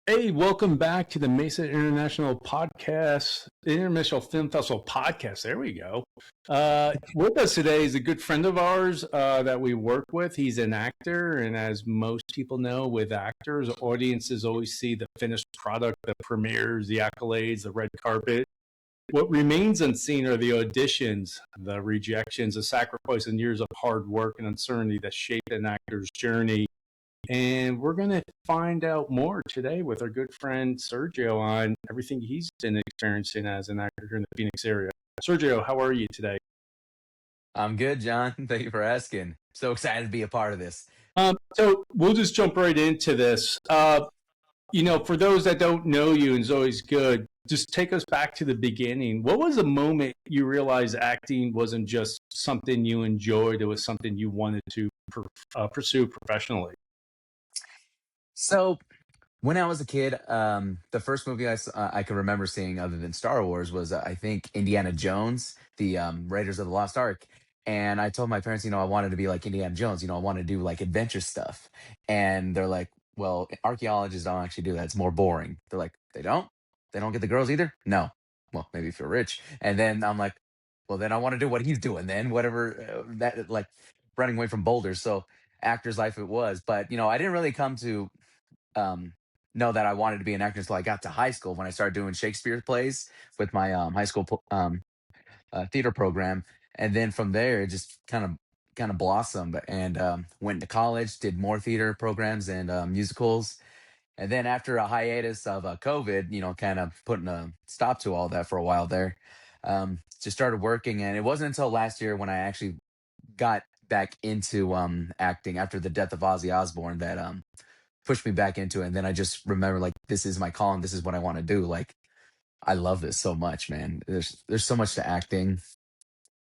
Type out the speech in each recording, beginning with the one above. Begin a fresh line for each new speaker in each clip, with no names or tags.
Hey, welcome back to the Mesa International Podcast, International Film Festival Podcast. There we go. With us today is a good friend of ours that we work with. He's an actor, and as most people know, with actors, audiences always see the finished product, the premieres, the accolades, the red carpet. What remains unseen are the auditions, the rejections, the sacrifice, and years of hard work and uncertainty that shape an actor's journey. And we're going to find out more today with our good friend Sergio on everything he's been experiencing as an actor here in the Phoenix area. Sergio, how are you today?
I'm good, John. Thank you for asking. So excited to be a part of this.
So we'll just jump right into this. For those that don't know you, and it's always good, just take us back to the beginning. What was the moment you realized acting wasn't just something you enjoyed, it was something you wanted to pursue professionally?
So when I was a kid, the first movie I can remember seeing other than Star Wars was, I think, Indiana Jones, the Raiders of the Lost Ark. And I told my parents, I wanted to be like Indiana Jones. I want to do like adventure stuff. And they're like, well, archaeologists don't actually do that. It's more boring. They're like, they don't? They don't get the girls either? No. Well, maybe if you're rich. And then I'm like, well, then I want to do what he's doing then, whatever that like running away from boulders. So actor's life it was. But, I didn't really come to um, know that I wanted to be an actor until I got to high school when I started doing Shakespeare plays with my high school theater program, and then from there it just kind of blossomed. And went to college, did more theater programs and musicals, and then after a hiatus of COVID, kind of putting a stop to all that for a while there, just started working, and it wasn't until last year when I actually got back into acting after the death of Ozzy Osbourne that pushed me back into it. And then I just remember, like, this is my calling. This is what I want to do. Like, I love this so much, man. There's so much to acting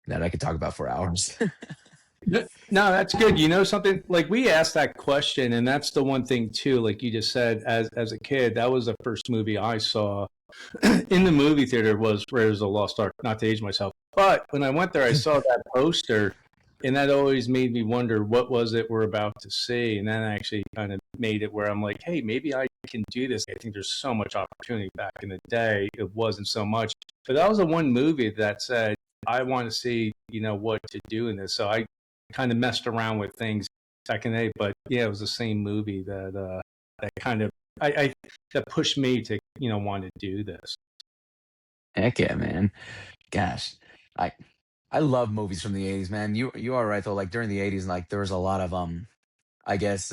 that I could talk about for hours.
No, that's good. You know something, like we asked that question, and that's the one thing too. Like you just said, as a kid, that was the first movie I saw in the movie theater was Raiders of the Lost Ark. Not to age myself, but when I went there, I saw that poster, and that always made me wonder what was it we're about to see. And that actually kind of made it where I'm like, hey, maybe I can do this. I think there's so much opportunity. Back in the day, it wasn't so much, but that was the one movie that said I want to see, what to do in this. So I kind of messed around with things back in the day, but yeah, it was the same movie that kind of I that pushed me to want to do this.
Heck yeah, man. Gosh, I I love movies from the '80s, man. You are right though. Like during the '80s, like there was a lot of I guess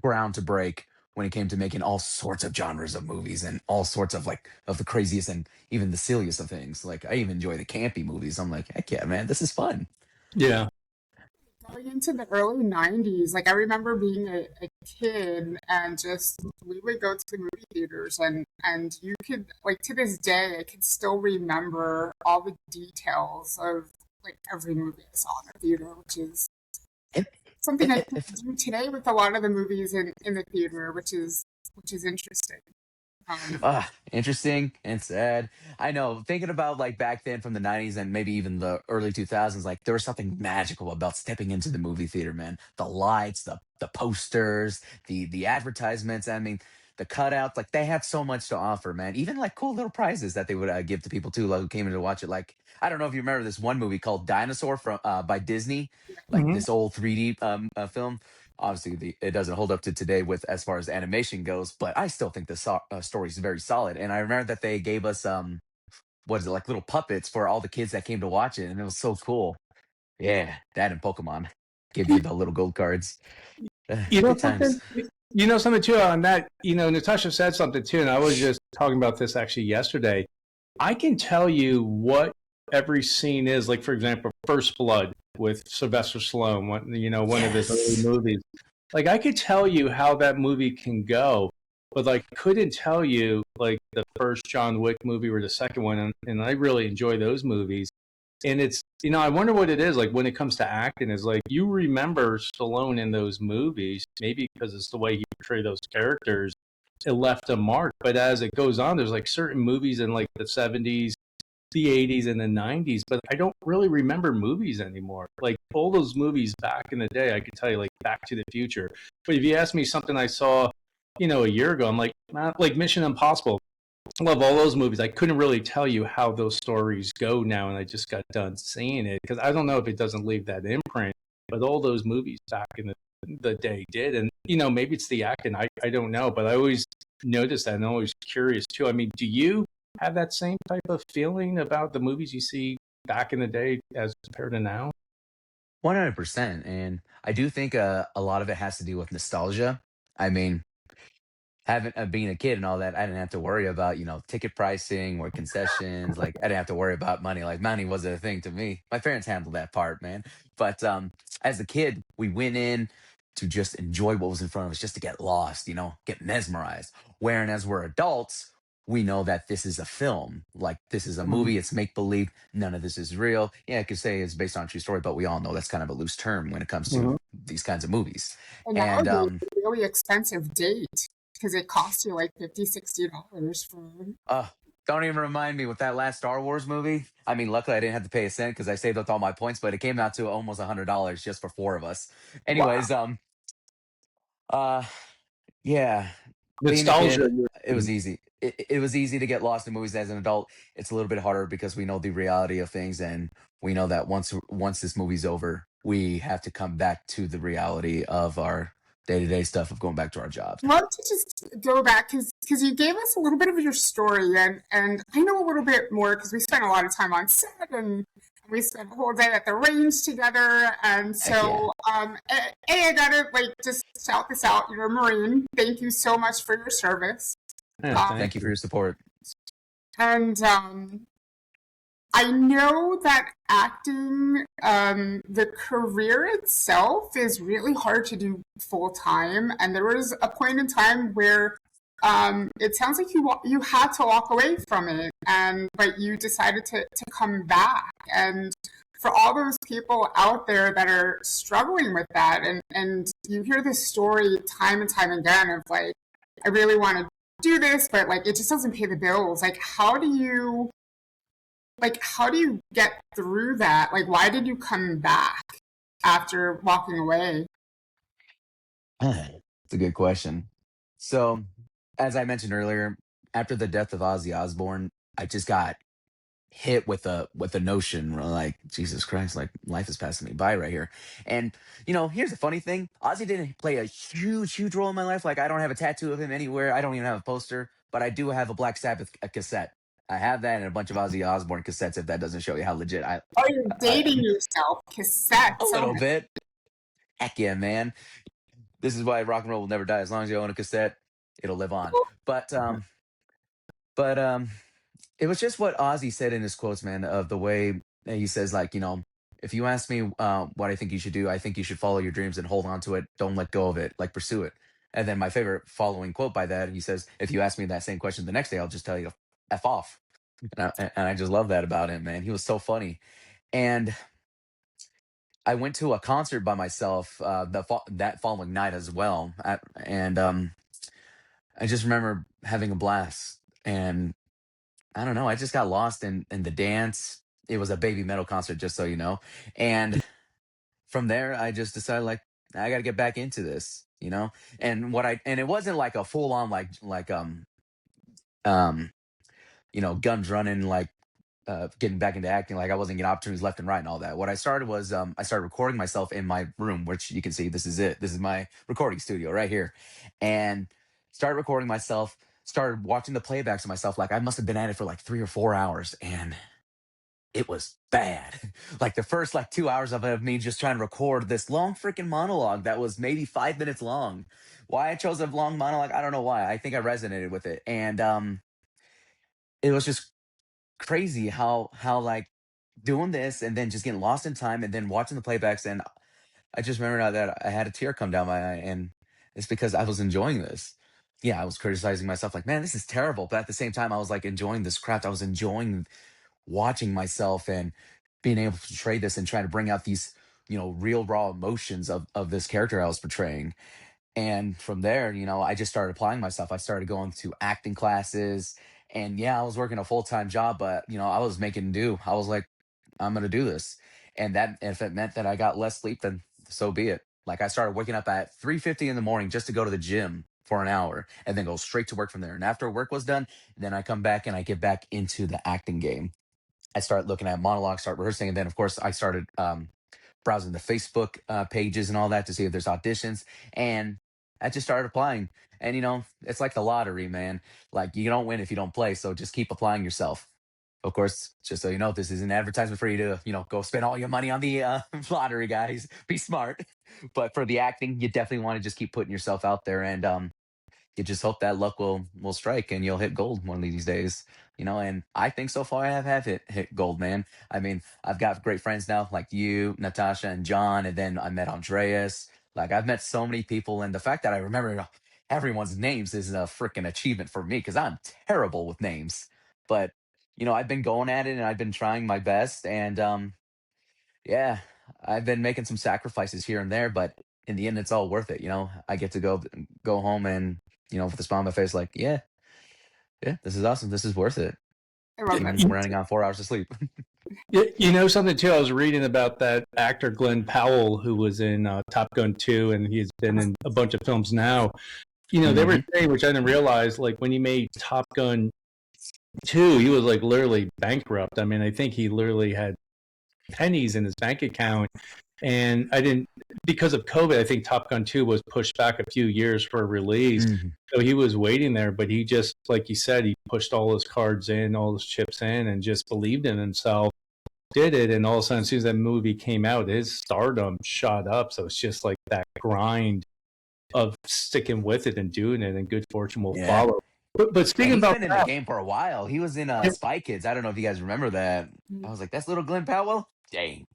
ground to break when it came to making all sorts of genres of movies and all sorts of like of the craziest and even the silliest of things. Like I even enjoy the campy movies. I'm like, heck yeah, man, this is fun.
Yeah,
Going into the early 90s, like I remember being a kid and just we would go to the movie theaters and you could like to this day I can still remember all the details of like every movie I saw in the theater, which is
If,
something I
if,
can't do today with a lot of the movies in the theater, which is interesting. Um,
Interesting and sad. I know. Thinking about like back then from the '90s and maybe even the early 2000s, like there was something magical about stepping into the movie theater, man. The lights, the posters, the advertisements. I mean, the cutouts. Like they had so much to offer, man. Even like cool little prizes that they would give to people too, like, who came in to watch it. Like I don't know if you remember this one movie called Dinosaur from by Disney, like
hmm
this old 3D film. Obviously it doesn't hold up to today with as far as animation goes, but I still think the story is very solid. And I remember that they gave us what is it, like little puppets for all the kids that came to watch it, and it was so cool. Yeah, that and Pokemon give you the little gold cards.
you know
Good times.
something. You know something too on that. Natasha said something too, and I was just talking about this actually yesterday. I can tell you what every scene is. Like for example, First Blood with Sylvester Stallone, one of his early
Yes.
movies. Like I could tell you how that movie can go, but like couldn't tell you like the first John Wick movie or the second one, and I really enjoy those movies. And it's I wonder what it is like when it comes to acting. Is like you remember Stallone in those movies, maybe because it's the way he portrayed those characters. It left a mark, but as it goes on, there's like certain movies in like the '70s, the '80s, and the '90s, but I don't really remember movies anymore. Like all those movies back in the day, I could tell you like Back to the Future. But if you ask me something I saw a year ago. I'm like, like Mission Impossible. I love all those movies. I couldn't really tell you how those stories go now, and I just got done seeing it because I don't know if it doesn't leave that imprint, but all those movies back in the day did. And maybe it's the acting. I don't know, but I always noticed that, and I'm always curious too. I mean, do you have that same type of feeling about the movies you see back in the day as compared to now?
100%. And I do think a lot of it has to do with nostalgia. I mean, having being a kid and all that, I didn't have to worry about ticket pricing or concessions. Like I didn't have to worry about money. Like money wasn't a thing to me. My parents handled that part, man. But as a kid, we went in to just enjoy what was in front of us, just to get lost, get mesmerized. Whereas we're adults, we know that this is a film. Like this is a
Mhm.
movie. It's make believe. None of this is real. Yeah, I could say it's based on a true story, but we all know that's kind of a loose term when it comes to
Mhm.
these kinds of movies.
And
And
nowadays, a really expensive date because it costs you like $50, $60 for.
Uh, don't even remind me with that last Star Wars movie. I mean, luckily I didn't have to pay a cent because I saved up all my points, but it came out to almost $100 just for four of us.
Wow.
Anyways, uh, yeah, being a
Nostalgia.
kid, it was easy. It was easy to get lost in movies as an adult. It's a little bit harder because we know the reality of things, and we know that once this movie's over, we have to come back to the reality of our day to day stuff of going back to our jobs.
Love to just go back because you gave us a little bit of your story and I know a little bit more because we spent a lot of time on set and we spent the whole day at the range together and
Heck yeah.
so I gotta like just shout this out. You're a Marine. Thank you so much for your service.
Yeah,
Thank you for your support.
And I know that acting, the career itself is really hard to do full time. And there was a point in time where it sounds like you had to walk away from it, but you decided to come back. And for all those people out there that are struggling with that, and you hear this story time and time again of like, I really want to do this, but like it just doesn't pay the bills. How do you get through that? Like, why did you come back after walking away?
It's a good question. So, as I mentioned earlier, after the death of Ozzy Osbourne, I just got hit with a notion like Jesus Christ, like life is passing me by right here. And here's the funny thing: Ozzy didn't play a huge role in my life. Like I don't have a tattoo of him anywhere. I don't even have a poster, but I do have a Black Sabbath a cassette. I have that and a bunch of Ozzy Osbourne cassettes. If that doesn't show you how legit
Oh, you're
I
dating yourself.
a
Cassettes. Oh
little
my.
bit. Heck yeah, man. This is why rock and roll will never die. As long as you own a cassette, it'll live on. But it was just what Ozzy said in his quotes, man, of the way that he says, like, if you ask me what I think you should do, I think you should follow your dreams and hold on to it. Don't let go of it. Like, pursue it. And then my favorite following quote by that, he says, if you ask me that same question the next day, I'll just tell you to F off. And I just love that about him, man. He was so funny. And I went to a concert by myself that following night as well. And I just remember having a blast. And I don't know. I just got lost in the dance. It was a baby metal concert, just so you know. And from there, I just decided like I got to get back into this, and it wasn't like a full on um guns running like getting back into acting. Like I wasn't getting opportunities left and right and all that. What I started was I started recording myself in my room, which you can see. This is it. This is my recording studio right here, and started recording myself. Started watching the playbacks of myself. Like I must have been at it for like 3 or 4 hours, and it was bad. Like the first like 2 hours of me just trying to record this long freaking monologue that was maybe 5 minutes long. Why I chose a long monologue, I don't know why. I think I resonated with it, and it was just crazy how like doing this and then just getting lost in time and then watching the playbacks. And I just remember now that I had a tear come down my eye, and it's because I was enjoying this. Yeah, I was criticizing myself like, man, this is terrible. But at the same time, I was like enjoying this craft. I was enjoying watching myself and being able to portray this and trying to bring out these, real raw emotions of this character I was portraying. And from there, I just started applying myself. I started going to acting classes. And yeah, I was working a full-time job, but I was making do. I was like, I'm gonna do this. And that if it meant that I got less sleep, then so be it. Like I started waking up at 3:50 in the morning just to go to the gym for an hour and then go straight to work from there. And after work was done, then I come back and I get back into the acting game. I start looking at monologues, start rehearsing, and then of course I started browsing the Facebook pages and all that to see if there's auditions, and I just started applying. And it's like the lottery, man. Like you don't win if you don't play, so just keep applying yourself. Of course, just so you know, this is an advertisement for you to go spend all your money on the lottery, guys. Be smart. But for the acting, you definitely want to just keep putting yourself out there, and you just hope that luck will strike and you'll hit gold one of these days. And I think so far I have hit gold, man. I mean, I've got great friends now like you, Natasha, and John, and then I met Andreas. Like I've met so many people, and the fact that I remember everyone's names is a freaking achievement for me because I'm terrible with names. But I've been going at it and I've been trying my best, and yeah, I've been making some sacrifices here and there, but in the end, it's all worth it. I get to go home and with a smile on my face, like, yeah, yeah, this is awesome. This is worth it.
I love
And
that.
I'm running on 4 hours of sleep.
You know something too? I was reading about that actor Glenn Powell who was in Top Gun 2, and he's been in a bunch of films now. They were saying, which I didn't realize, like when he made Top Gun 2, he was like literally bankrupt. I mean, I think he literally had pennies in his bank account. And because of COVID, I think Top Gun 2 was pushed back a few years for release. So he was waiting there, but he just, like you said, he pushed all his cards in, all his chips in, and just believed in himself, did it. And all of a sudden, as soon as that movie came out, his stardom shot up. So it's just like that grind of sticking with it and doing it, and good fortune will follow. But speaking
he's
about
been in the game for a while. He was in Spy Kids. I don't know if you guys remember that. I was like, that's little Glenn Powell? Dang.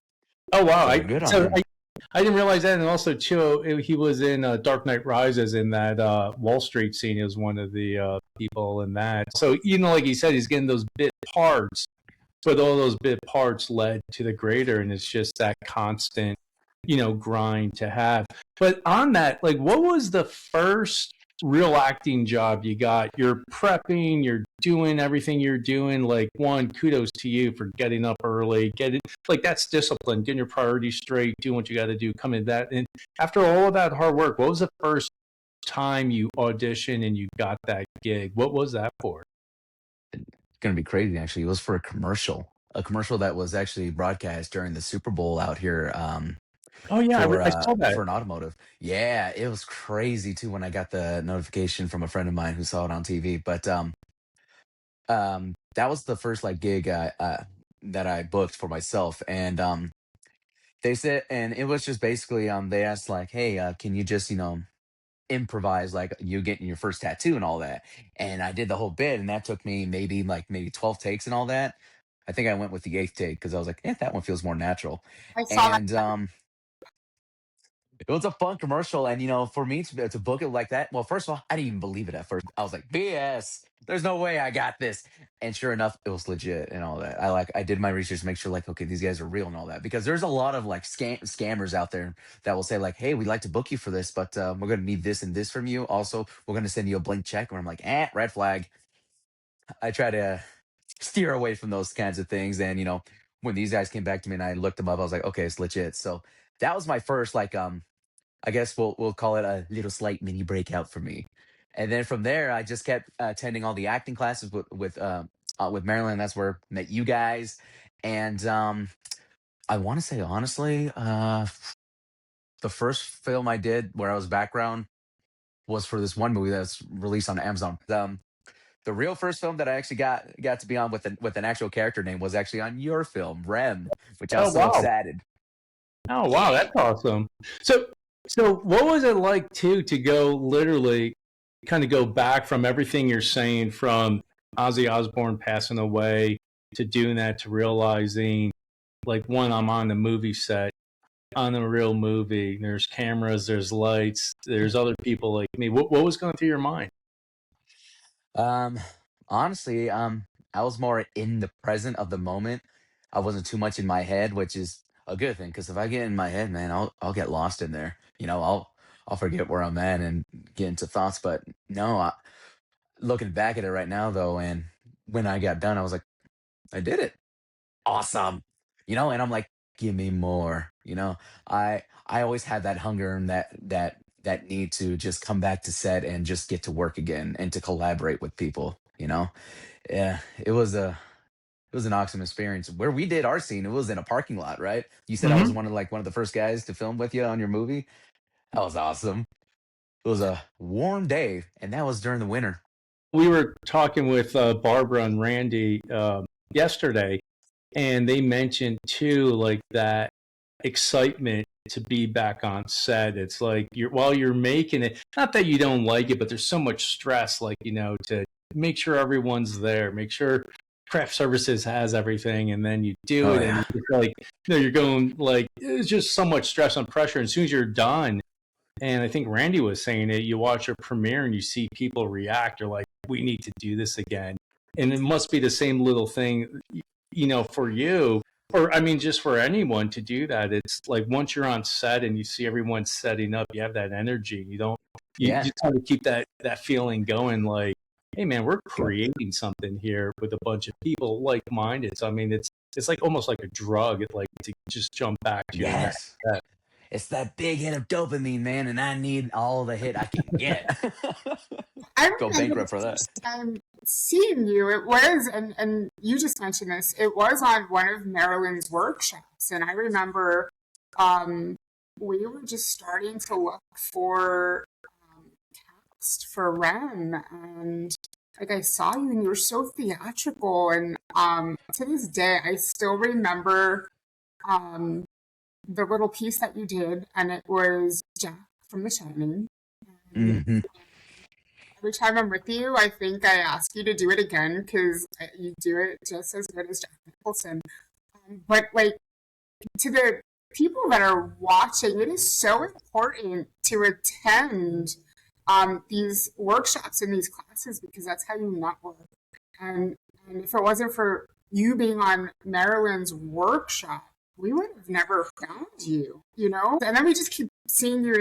Oh, wow.
So good on him.
I didn't realize that. And also, too, he was in Dark Knight Rises in that Wall Street scene. He was one of the people in that. So, like you said, he's getting those bit parts, but all those bit parts led to the greater, and it's just that constant, grind to have. But on that, like, what was the first real acting job you got? You're prepping, you're doing everything you're doing. Like, one, kudos to you for getting up early, that's discipline, getting your priorities straight, doing what you got to do, coming to that. And after all of that hard work, what was the first time you auditioned and you got that gig? What was that for?
It's gonna be crazy. Actually, it was for a commercial that was actually broadcast during the Super Bowl out here.
Oh yeah, I saw that
for an automotive. Yeah, it was crazy too when I got the notification from a friend of mine who saw it on TV. But that was the first like gig that I booked for myself, and they said, and it was just basically they asked like, hey, can you just improvise like you getting your first tattoo and all that, and I did the whole bit, and that took me maybe 12 takes and all that. I think I went with the eighth take because I was like, that one feels more natural.
I saw
And it was a fun commercial, and for me to book it like that. Well, first of all, I didn't even believe it at first. I was like, BS. There's no way I got this. And sure enough, it was legit and all that. I did my research to make sure like, okay, these guys are real and all that, because there's a lot of like scammers out there that will say like, hey, we'd like to book you for this, but we're gonna need this and this from you. Also, we're gonna send you a blank check. And I'm like, red flag. I try to steer away from those kinds of things. And when these guys came back to me and I looked them up, I was like, okay, it's legit. So that was my first like I guess we'll call it a little slight mini breakout for me. And then from there, I just kept attending all the acting classes with Marilyn. That's where I met you guys. And I want to say honestly, the first film I did where I was background was for this one movie that's released on Amazon. The real first film that I actually got to be on with an actual character name was actually on your film, R.E.M, which I was so excited.
Oh wow, that's awesome. So what was it like too to go literally kind of go back from everything you're saying, from Ozzy Osbourne passing away to doing that, to realizing like, one, I'm on the movie set, on a real movie, there's cameras, there's lights, there's other people like me. What was going through your mind?
Honestly, I was more in the present of the moment. I wasn't too much in my head, which is a good thing because if I get in my head, man, I'll get lost in there. I'll forget where I'm at and get into thoughts. But no, looking back at it right now though, and when I got done, I was like, I did it. Awesome. And I'm like, give me more. I always had that hunger and that that need to just come back to set and just get to work again and to collaborate with people, you know? Yeah, it was an awesome experience. Where we did our scene, it was in a parking lot, right? You said I was
Mhm.
one of the first guys to film with you on your movie. That was awesome. It was a warm day, and that was during the winter.
We were talking with Barbara and Randy yesterday, and they mentioned too, like that excitement to be back on set. It's like while you're making it, not that you don't like it, but there's so much stress, like, to make sure everyone's there, make sure craft services has everything, and then you do
Oh
it, and
yeah.
you're like, you're going like, it's just so much stress and pressure. And as soon as you're done, and I think Randy was saying it, you watch a premiere and you see people react. You're like, we need to do this again. And it must be the same little thing, for you, or I mean, just for anyone to do that. It's like once you're on set and you see everyone setting up, you have that energy. You
Yeah.
try to keep that feeling going. Like, hey man, we're creating something here with a bunch of people like minded. So I mean, it's like almost like a drug. It's like to just jump back to your next
Yes.
step.
It's that big hit of dopamine, man, and I need all the hit I can get.
I
Go
remember
bankrupt
the
for that.
first time seeing you. It was, and you just mentioned this. It was on one of Marilyn's workshops, and I remember um, we were just starting to look for cast for R.E.M, and like I saw you, and you were so theatrical. And to this day, I still remember um, the little piece that you did, and it was Jack from The Shining. And
Hmm.
every time I'm with you, I think I ask you to do it again because you do it just as good as Jack Nicholson. But like to the people that are watching, it is so important to attend these workshops and these classes because that's how you network. And and if it wasn't for you being on Marilyn's workshop, we would have never found you, you know? And then we just keep seeing you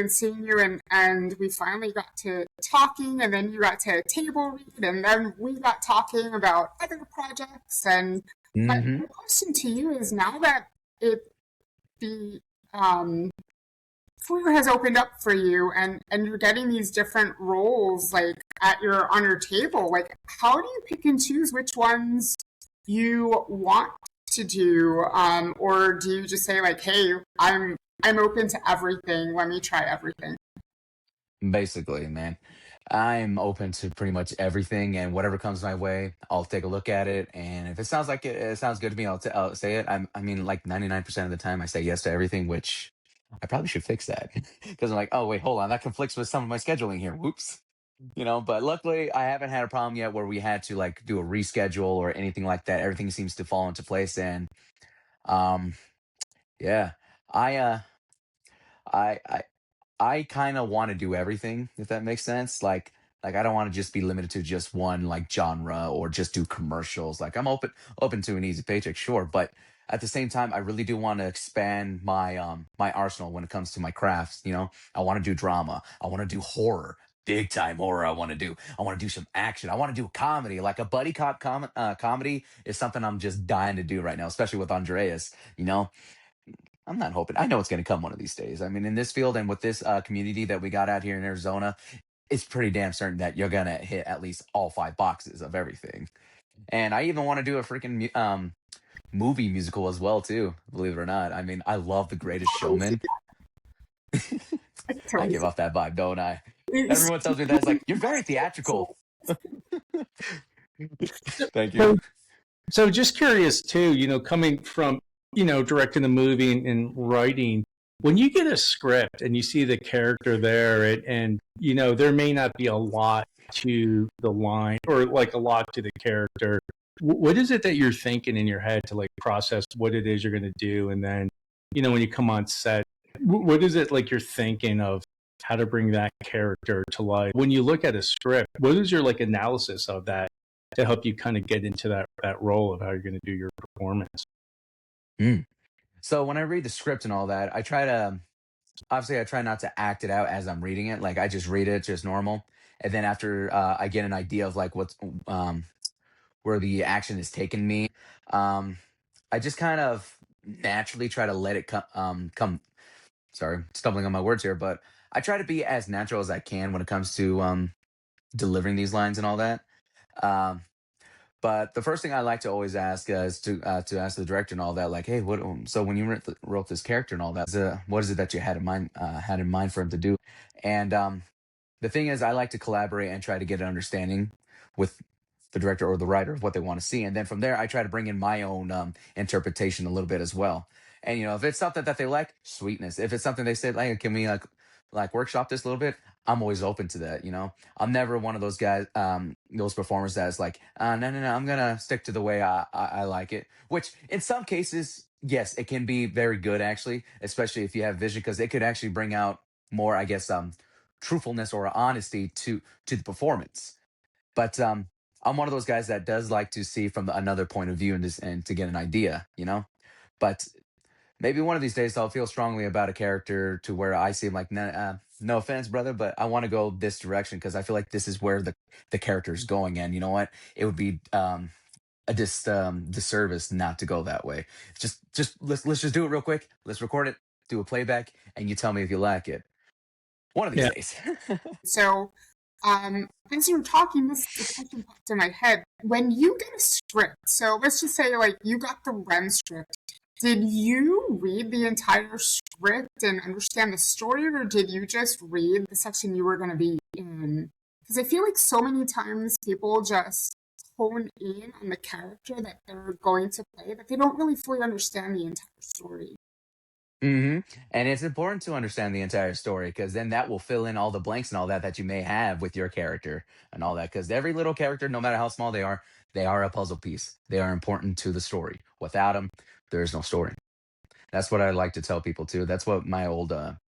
and we finally got to talking and then you got to table read and then we got talking about other projects and but
Hmm.
my question to you is now that it the career has opened up for you and you're getting these different roles like at your on your table, like how do you pick and choose which ones you want to do, or do you just say like, hey, I'm open to everything, let me try everything?
Basically, man, I'm open to pretty much everything, and whatever comes my way, I'll take a look at it. And if it sounds like it sounds good to me, I'll say it. I mean, like 99% of the time, I say yes to everything, which I probably should fix that because I'm like, oh wait, hold on, that conflicts with some of my scheduling here. Whoops. But luckily I haven't had a problem yet where we had to like do a reschedule or anything like that. Everything seems to fall into place, and um yeah, I uh I I I kind of want to do everything, if that makes sense. Like I don't want to just be limited to just one like genre or just do commercials. Like I'm open to an easy paycheck, sure, but at the same time, I really do want to expand my arsenal when it comes to my crafts. I want to do drama. I want to do horror. Big time horror. I want to do some action. I want to do comedy. Like a buddy cop comedy is something I'm just dying to do right now, especially with Andreas. You know, I'm not hoping. I know it's going to come one of these days. I mean, in this field and with this community that we got out here in Arizona, it's pretty damn certain that you're going to hit at least all five boxes of everything. And I even want to do a freaking movie musical as well, too. Believe it or not. I mean, I love The Greatest Showman. I give off that vibe, don't I? Everyone tells me that it's like you're very theatrical. Thank you.
So, so just curious too, coming from, directing the movie and writing, when you get a script and you see the character there and there may not be a lot to the line or like a lot to the character, what is it that you're thinking in your head to like process what it is you're going to do? And then, when you come on set, what is it like you're thinking of how to bring that character to life? When you look at a script, what is your like analysis of that to help you kind of get into that role of how you're going to do your performance?
Mm. So when I read the script and all that, obviously I try not to act it out as I'm reading it. Like I just read it just normal. And then after I get an idea of like um, where the action is taking me, um, I just kind of naturally try to let it come. Sorry, stumbling on my words here, but I try to be as natural as I can when it comes to delivering these lines and all that. Um, but the first thing I like to always ask is to ask the director and all that, like, hey, what? So when you wrote this character and all that, what is it that you had in mind for him to do? And the thing is, I like to collaborate and try to get an understanding with the director or the writer of what they want to see, and then from there, I try to bring in my own interpretation a little bit as well. And if it's something that they like, sweetness. If it's something they said, like, can we like workshop this a little bit? I'm always open to that. I'm never one of those guys, those performers that's like, no, no, no, I'm gonna stick to the way I like it. Which in some cases, yes, it can be very good actually, especially if you have vision, because it could actually bring out more, I guess, truthfulness or honesty to the performance. But I'm one of those guys that does like to see from another point of view and to get an idea. But maybe one of these days I'll feel strongly about a character to where I see him like, nah, no offense, brother, but I want to go this direction because I feel like this is where the character is going. And you know what? It would be a disservice not to go that way. Just let's just do it real quick. Let's record it, do a playback, and you tell me if you like it. One of these days.
So, as you were talking, this question popped in my head. When you get a script, so let's just say like you got the R.E.M script, did you read the entire script and understand the story, or did you just read the section you were going to be in? Because I feel like so many times people just hone in on the character that they're going to play that they don't really fully understand the entire story.
And it's important to understand the entire story because then that will fill in all the blanks and all that you may have with your character and all that. Because every little character, no matter how small they are a puzzle piece. They are important to the story. Without them, there is no story. That's what I like to tell people too. That's what my old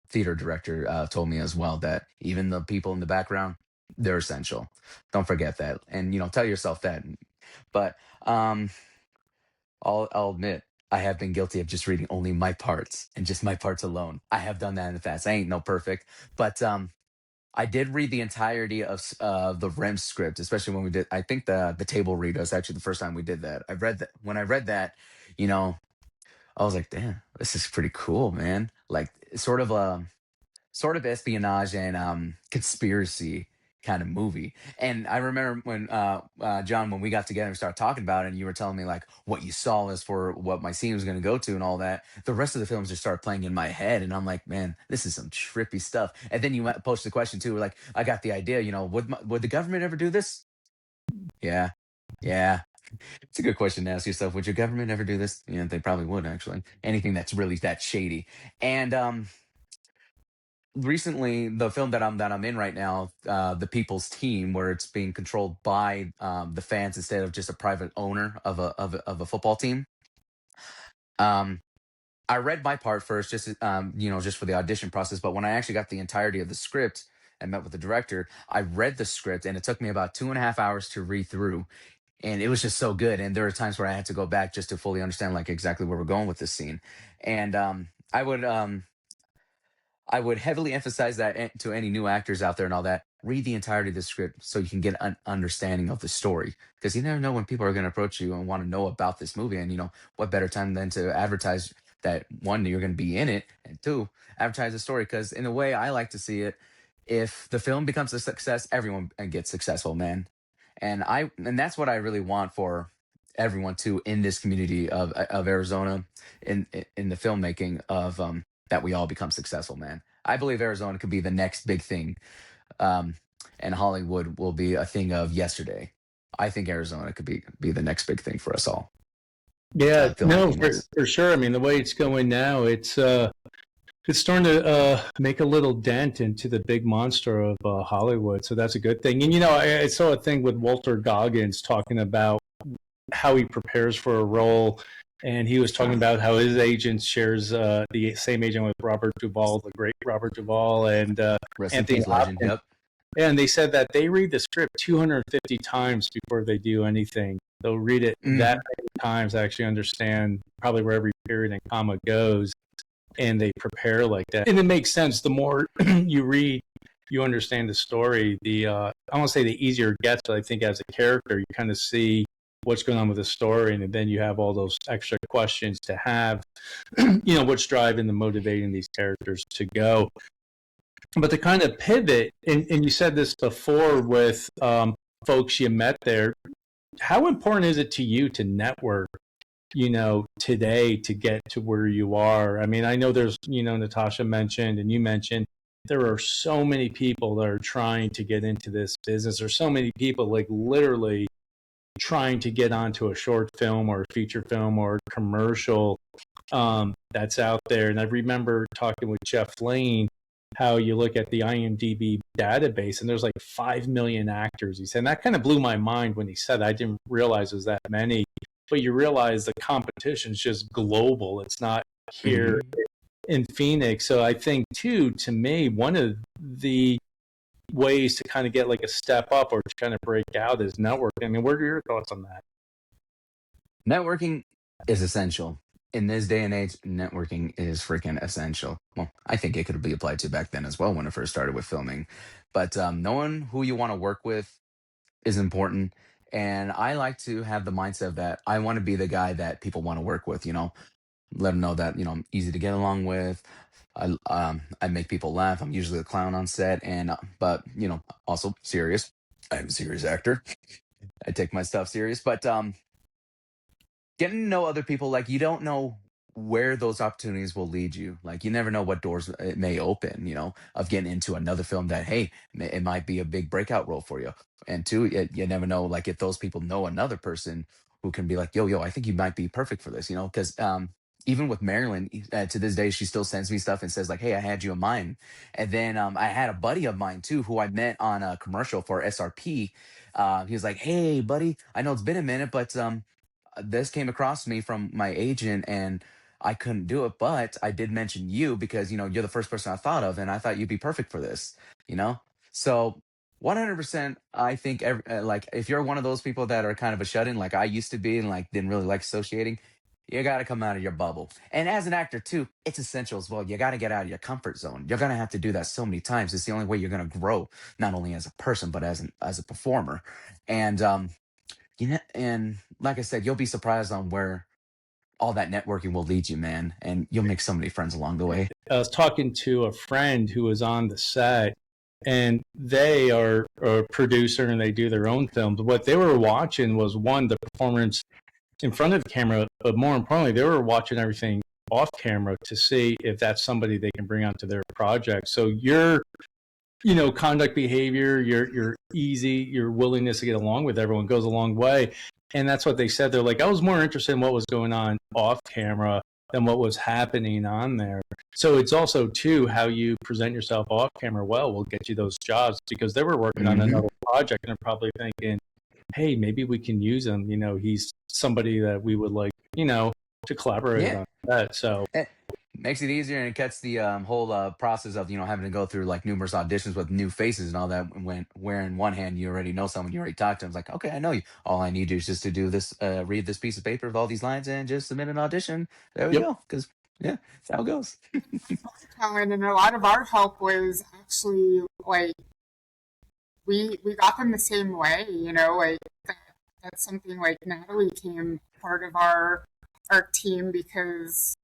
theater director told me as well. That even the people in the background, they're essential. Don't forget that, and tell yourself that. But I'll admit, I have been guilty of just reading only my parts and just my parts alone. I have done that in the past. I ain't no perfect, but I did read the entirety of the R.E.M script, especially when we did. I think the table read was actually the first time we did that. I read that when I read that, I was like, damn, this is pretty cool, man. Like sort of espionage and conspiracy kind of movie. And I remember when John, when we got together and started talking about it, and you were telling me like what you saw as for what my scene was going to go to and all that. The rest of the films just started playing in my head, and I'm like, man, this is some trippy stuff. And then you posted the question too, like, I got the idea. Would the government ever do this? Yeah, yeah. It's a good question to ask yourself. Would your government ever do this? Yeah, they probably would actually. Anything that's really that shady. And recently the film that I'm in right now, the People's Team, where it's being controlled by the fans instead of just a private owner of a football team. I read my part first, just for the audition process. But when I actually got the entirety of the script and met with the director, I read the script, and it took me about 2.5 hours to read through, and it was just so good. And there were times where I had to go back just to fully understand like exactly where we're going with this scene. And I would heavily emphasize that to any new actors out there and all that. Read the entirety of the script so you can get an understanding of the story. Because you never know when people are going to approach you and want to know about this movie. And, what better time than to advertise that, one, you're going to be in it, and two, advertise the story. Because in a way, I like to see it, if the film becomes a success, everyone gets successful, man. And that's what I really want for everyone too in this community of Arizona, in the filmmaking of that we all become successful, man. I believe Arizona could be the next big thing, um, and Hollywood will be a thing of yesterday. I think Arizona could be the next big thing for us all.
Yeah, no,
Filmmaking wise.
for sure. I mean, the way it's going now, it's starting to make a little dent into the big monster of Hollywood. So that's a good thing. And I saw a thing with Walter Goggins talking about how he prepares for a role, and he was talking about how his agent shares the same agent with Robert Duvall, the great Robert Duvall, and
Rest in
Anthony
peace, legend.
Hopkins.
Yep.
And they said that they read the script 250 times before they do anything. They'll read it that many times to actually understand probably where every period and comma goes, and they prepare like that. And it makes sense. The more you read, you understand the story. I won't say the easier it gets, but I think as a character, you kind of see what's going on with the story, and then you have all those extra questions to have, what's driving and motivating these characters to go. But to kind of pivot, and you said this before with folks you met there, how important is it to you to network, today to get to where you are? I mean, I know there's, Natasha mentioned and you mentioned there are so many people that are trying to get into this business. There's so many people like literally trying to get onto a short film or a feature film or a commercial that's out there. And I remember talking with Jeff Lane, how you look at the IMDb database and there's like 5 million actors. He said, and that kind of blew my mind when he said that. I didn't realize it was that many, but you realize the competition is just global. It's not here in Phoenix. So I think too, to me, one of the ways to kind of get like a step up or to kind of break out is networking. I mean, what are your thoughts on that?
Networking is essential. In this day and age, networking is freaking essential. Well, I think it could be applied to back then as well when I first started with filming. But knowing who you want to work with is important. And I like to have the mindset that I want to be the guy that people want to work with, let them know that, I'm easy to get along with. I make people laugh. I'm usually a clown on set, and but also serious. I'm a serious actor. I take my stuff serious, but getting to know other people, like, you don't know where those opportunities will lead you. Like, you never know what doors it may open, of getting into another film that, hey, it might be a big breakout role for you. And two, you never know, like, if those people know another person who can be like, yo, I think you might be perfect for this, because even with Marilyn, to this day, she still sends me stuff and says like, hey, I had you in mind. And then I had a buddy of mine too, who I met on a commercial for SRP. He was like, hey, buddy, I know it's been a minute, but this came across me from my agent and I couldn't do it, but I did mention you because, you're the first person I thought of and I thought you'd be perfect for this, So 100%, I think like if you're one of those people that are kind of a shut-in, like I used to be and like didn't really like associating, you got to come out of your bubble. And as an actor too, it's essential as well. You got to get out of your comfort zone. You're going to have to do that so many times. It's the only way you're going to grow, not only as a person, but as a performer. And, and like I said, you'll be surprised on where all that networking will lead you, man. And you'll make so many friends along the way.
I was talking to a friend who was on the set, and they are a producer and they do their own films. What they were watching was one, the performance in front of the camera, but more importantly, they were watching everything off camera to see if that's somebody they can bring onto their project. So your, conduct, behavior, your your willingness to get along with everyone goes a long way. And that's what they said. They're like, I was more interested in what was going on off camera than what was happening on there. So it's also too how you present yourself off camera well will get you those jobs, because they were working on another project and they're probably thinking, hey, maybe we can use him. He's somebody that we would like, to collaborate on that. So
it makes it easier, and it cuts the whole process of having to go through like numerous auditions with new faces and all that. Where in one hand you already know someone, you already talked to them. It's like, okay, I know you. All I need to do is just to do this, read this piece of paper with all these lines, and just submit an audition. There we go. Because that's how it goes.
And a lot of our help was actually like we got them the same way, like that's something like Natalie came part of our team because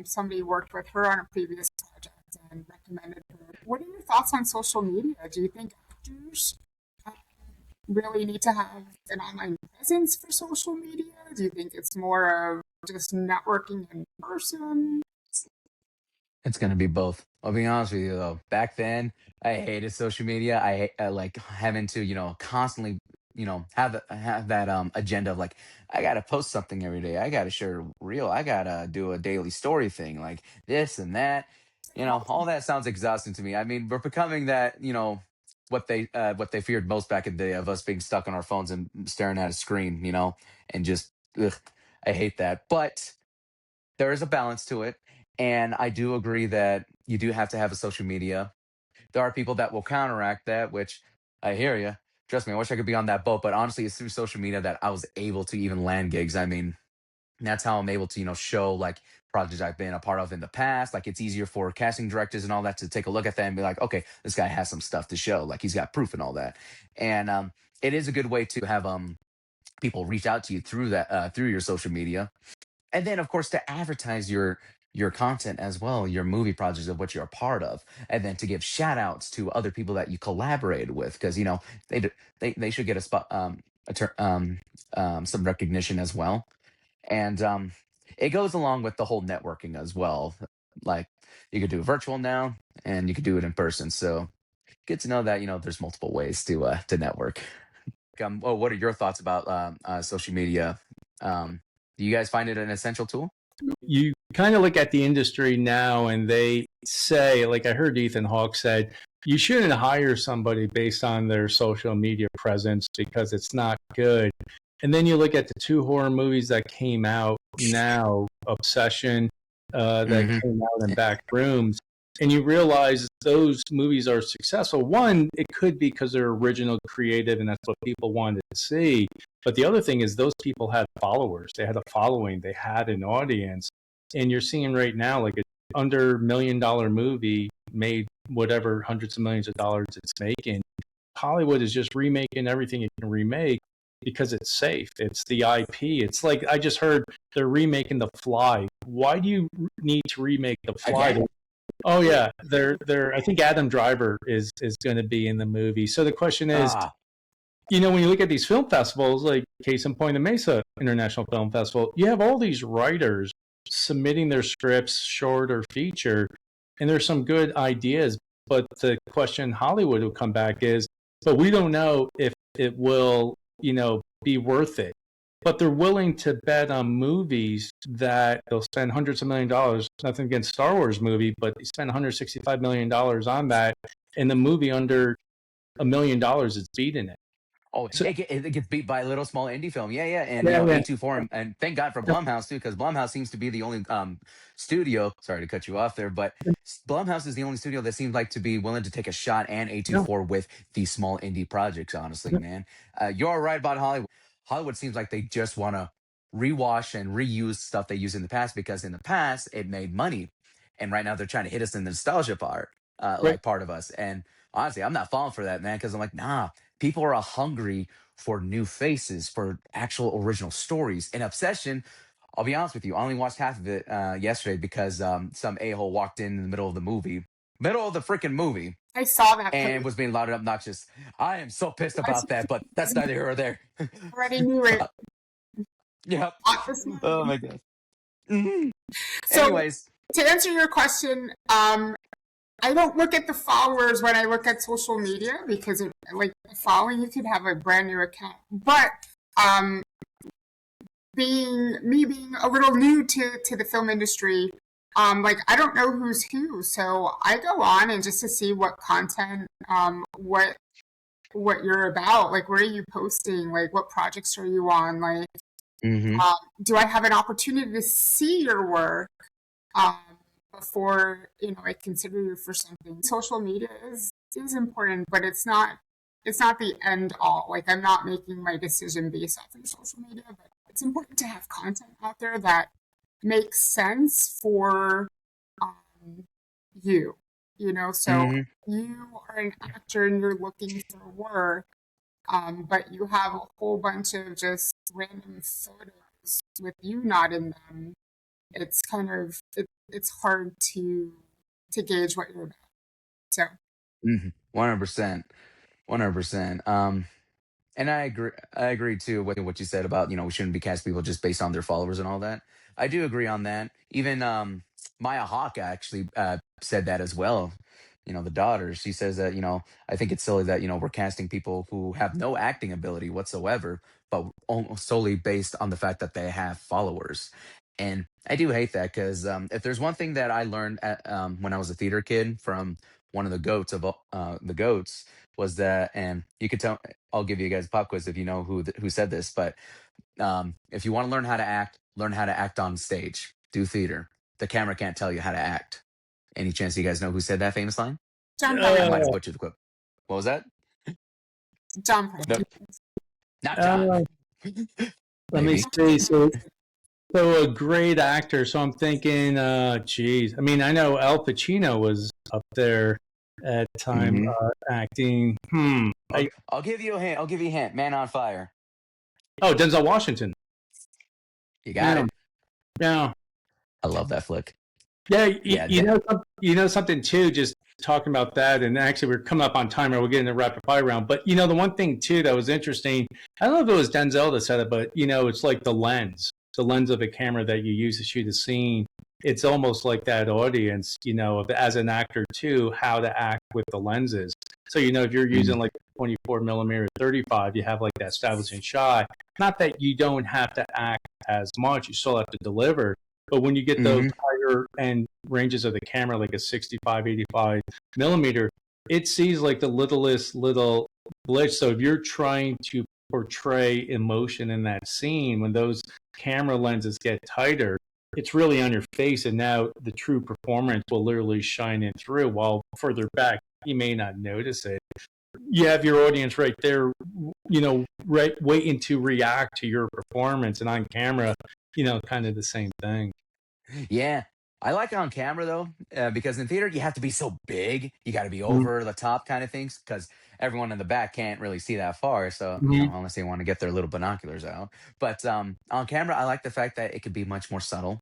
somebody worked with her on a previous project and recommended her. What are your thoughts on social media? Do you think actors really need to have an online presence for social media? Do you think it's more of just networking in person?
It's gonna be both. I'll be honest with you though. Back then, I hated social media. I like having to, constantly, have that agenda of like, I gotta post something every day. I gotta share a reel. I gotta do a daily story thing, like this and that. All that sounds exhausting to me. I mean, we're becoming that, what they feared most back in the day of us being stuck on our phones and staring at a screen, and just ugh, I hate that. But there is a balance to it. And I do agree that you do have to have a social media. There are people that will counteract that, which I hear you. Trust me, I wish I could be on that boat. But honestly, it's through social media that I was able to even land gigs. I mean, that's how I'm able to, show like projects I've been a part of in the past. Like, it's easier for casting directors and all that to take a look at that and be like, okay, this guy has some stuff to show. Like, he's got proof and all that. And it is a good way to have people reach out to you through that through your social media. And then, of course, to advertise your your content as well, your movie projects of what you're a part of, and then to give shout outs to other people that you collaborated with, because they d- they should get a spot some recognition as well. And it goes along with the whole networking as well. Like you could do virtual now, and you could do it in person. So good to know that there's multiple ways to network. Well, what are your thoughts about social media? Do you guys find it an essential tool?
You kind of look at the industry now and they say, like I heard Ethan Hawke said, you shouldn't hire somebody based on their social media presence because it's not good. And then you look at the two horror movies that came out now, Obsession, that
Hmm.
came out in Back Rooms, and you realize those movies are successful. One, it could be because they're original, creative, and that's what people wanted to see. But the other thing is those people had followers. They had a following. They had an audience. And you're seeing right now, like an under $1 million movie made whatever hundreds of millions of dollars it's making. Hollywood is just remaking everything it can remake because it's safe. It's the IP. It's like I just heard they're remaking The Fly. Why do you need to remake The Fly?
Again?
Oh yeah, they're. I think Adam Driver is going to be in the movie. So the question is,
Ah,
when you look at these film festivals, like case in point, the Mesa International Film Festival, you have all these writers submitting their scripts, short or feature, and there's some good ideas. But the question Hollywood will come back is, but we don't know if it will, be worth it. But they're willing to bet on movies that they'll spend hundreds of $1 millions. Nothing against Star Wars movie, but they spend $165 million on that, and the movie under $1 million is beating it.
oh,
So
it gets beat by a little small indie film. Yeah, yeah. And
yeah, yeah.
A24, and thank God for Blumhouse too, because Blumhouse seems to be the only studio. Sorry to cut you off there, but Blumhouse is the only studio that seems like to be willing to take a shot, and A24 with these small indie projects. Honestly, man, you're right about Hollywood. Hollywood seems like they just want to rewash and reuse stuff they used in the past, because in the past it made money, and right now they're trying to hit us in the nostalgia part,
Right.
like part of us. And honestly, I'm not falling for that, man, because I'm like, nah. People are hungry for new faces, for actual original stories. And Obsession, I'll be honest with you, I only watched half of it yesterday because some a-hole walked in the middle of the freaking movie,
I saw that
and
post.
was being loud and obnoxious. I am so pissed about that, but that's neither here or there.
Already knew it.
Yep.
Not this movie.
Oh my god. Mhm.
So
Anyways,
to answer your question, I don't look at the followers when I look at social media because like following, you could have a brand new account. But being a little new to the film industry, like I don't know who's who, so I go on and just to see what content, what you're about, like where are you posting, like what projects are you on, like
hmm
do I have an opportunity to see your work? Um, before I consider you for something. Social media is important, but it's not the end all. Like I'm not making my decision based off of social media, but it's important to have content out there that makes sense for um, you. So
hmm
you are an actor and you're looking for work, but you have a whole bunch of just random photos with you not in them. It's kind of it's hard to gauge what you're about. So
100%. 100%. And I agree too with what you said about, we shouldn't be casting people just based on their followers and all that. I do agree on that. Even Maya Hawke actually said that as well. The daughter, she says that, I think it's silly that, we're casting people who have no acting ability whatsoever, but almost solely based on the fact that they have followers. And I do hate that, because if there's one thing that I learned when I was a theater kid from one of the goats of the goats, was that, and you could tell, I'll give you guys a pop quiz if you know who said this, but if you want to learn how to act on stage, do theater. The camera can't tell you how to act. Any chance you guys know who said that famous line?
John
I might
Prine.
have butchered the quote. What was that?
John
No,
Prine.
not John.
Let me
Maybe.
see. So a great actor. So I'm thinking, geez. I mean, I know Al Pacino was up there at time
hmm
acting.
I'll give you a hint. I'll give you a hint. Man on Fire.
Denzel Washington.
You got
Yeah,
it.
yeah.
I love that flick.
Yeah,
Yeah, that,
you know something too. Just talking about that, and actually we're coming up on timer. We're getting the rapid fire round, but the one thing too that was interesting. I don't know if it was Denzel that said it, but it's like the lens of a camera that you use to shoot a scene. It's almost like that audience, as an actor too, how to act with the lenses. So if you're
mm,
using like 24 millimeter 35, you have like that establishing shot. Not that you don't have to act as much, you still have to deliver, but when you get those
hmm
higher end ranges of the camera, like a 65, 85 millimeter, it sees like the littlest little glitch. So if you're trying to portray emotion in that scene, when those camera lenses get tighter, it's really on your face. And now the true performance will literally shine in through, while further back, you may not notice it. You have your audience right there, right, waiting to react to your performance. And on camera, kind of the same thing.
yeah. I like it on camera though, because in theater you have to be so big. You got to be
Mhm.
over the top kind of things because everyone in the back can't really see that far. So
Mhm.
unless they want to get their little binoculars out. But on camera, I like the fact that it could be much more subtle.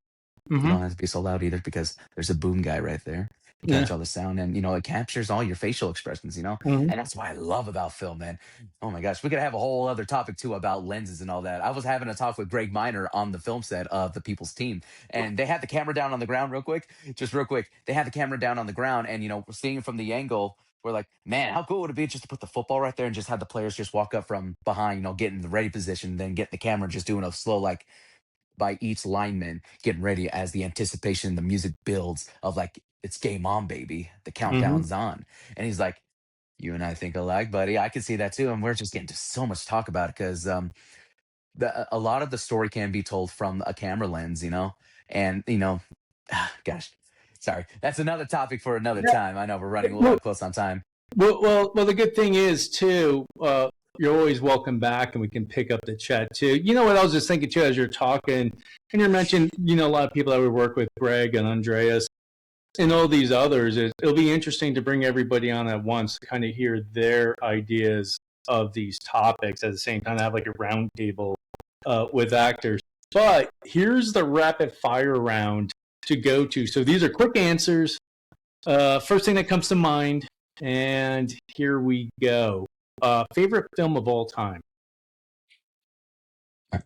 You
Mhm.
don't have to be so loud either because there's a boom guy right there to catch
Yeah.
all the sound, and it captures all your facial expressions.
Mhm.
And that's what I love about film, man. Oh my gosh, we could have a whole other topic too about lenses and all that. I was having a talk with Greg Miner on the film set of The People's Team, and they had the camera down on the ground real quick, just real quick. They had the camera down on the ground, and we're seeing it from the angle. We're like, man, how cool would it be just to put the football right there and just have the players just walk up from behind, get in the ready position, then get the camera just doing a slow like by each lineman getting ready as the anticipation, the music builds of like it's game on, baby. The
Mhm.
countdown's on. And he's like, you and I think alike, buddy. I can see that too. And we're just getting to so much talk about it because a lot of the story can be told from a camera lens. And gosh, sorry. That's another topic for another
Yeah.
time. I know we're running a
Well,
little close on time.
well, the good thing is too. You're always welcome back, and we can pick up the chat too. You know what I was just thinking too as you're talking, and you mentioned, a lot of people that we work with, Greg and Andreas, and all these others. It'll be interesting to bring everybody on at once to kind of hear their ideas of these topics at the same time. Have like a roundtable with actors. But here's the rapid fire round to go to. So these are quick answers. First thing that comes to mind, and here we go. Favorite film of all time?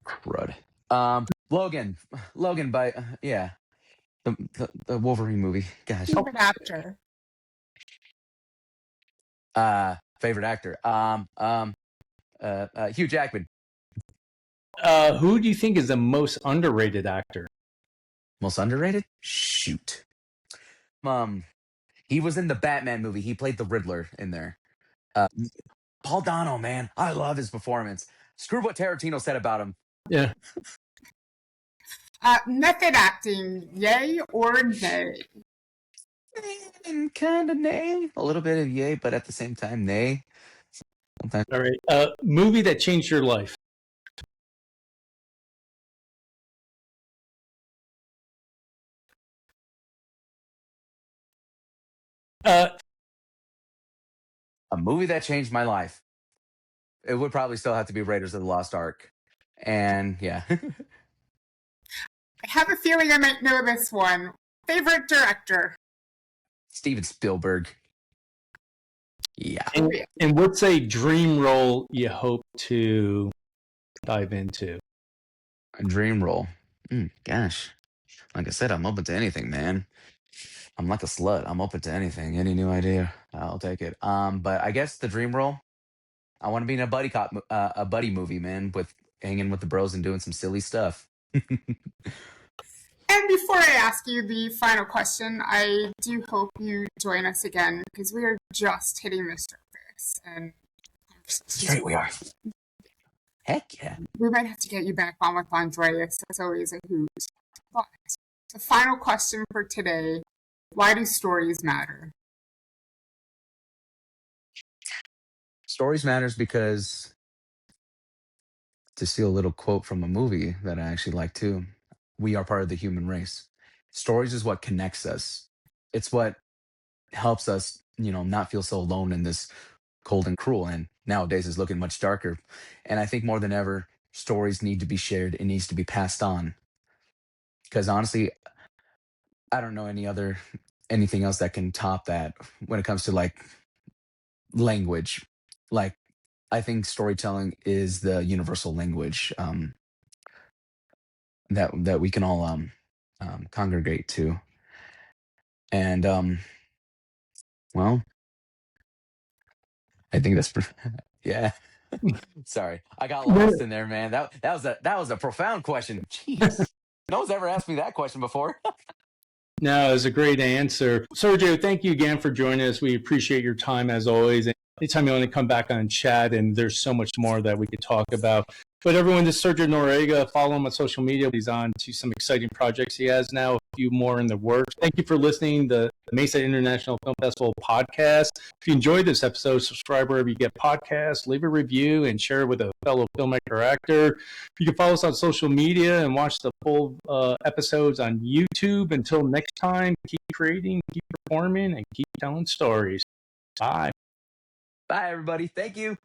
Crud. Logan. Logan by yeah. The Wolverine movie. Gosh.
Favorite actor?
Favorite actor. Hugh Jackman.
Who do you think is the most underrated actor?
Most underrated? Shoot. Um, he was in the Batman movie. He played the Riddler in there. Uh, Paul Dano, man, I love his performance. Screw what Tarantino said about him.
Yeah.
Method acting, yay or nay?
And kind of nay, a little bit of yay, but at the same time, nay. Sometimes
All right. Movie that changed your life? Uh,
a movie that changed my life. It would probably still have to be Raiders of the Lost Ark. And yeah.
I have a feeling I might know this one. Favorite director?
Steven Spielberg. Yeah.
and what's a dream role you hope to dive into?
A dream role. Gosh. Like I said, I'm open to anything, man. I'm like a slut. I'm open to anything. Any new idea, I'll take it. But I guess the dream role, I want to be in a a buddy movie, man, with hanging with the bros and doing some silly stuff.
And before I ask you the final question, I do hope you join us again because we are just hitting the surface. And
Straight we are. Heck yeah.
we might have to get you back on with Andreas. That's always a hoot. But the final question for today, why do stories matter?
Stories matters because, to steal a little quote from a movie that I actually like too, we are part of the human race. Stories is what connects us. It's what helps us, not feel so alone in this cold and cruel. And nowadays is looking much darker. And I think more than ever, stories need to be shared. It needs to be passed on. Because honestly, I don't know anything else that can top that when it comes to like language. Like I think storytelling is the universal language that we can all congregate to. And well, I think that's yeah. Sorry, I got lost in there, man. That was a profound question. Jeez, no one's ever asked me that question before.
No, it was a great answer. Sergio, thank you again for joining us. We appreciate your time as always. And anytime you want to come back on chat, and there's so much more that we could talk about. But everyone, this is Sergio Noriega. Follow him on social media. He's on to some exciting projects he has now, a few more in the works. Thank you for listening to the Mesa International Film Festival podcast. If you enjoyed this episode, subscribe wherever you get podcasts, leave a review, and share it with a fellow filmmaker or actor. You can follow us on social media and watch the full episodes on YouTube. Until next time, keep creating, keep performing, and keep telling stories. Bye.
Bye, everybody. Thank you.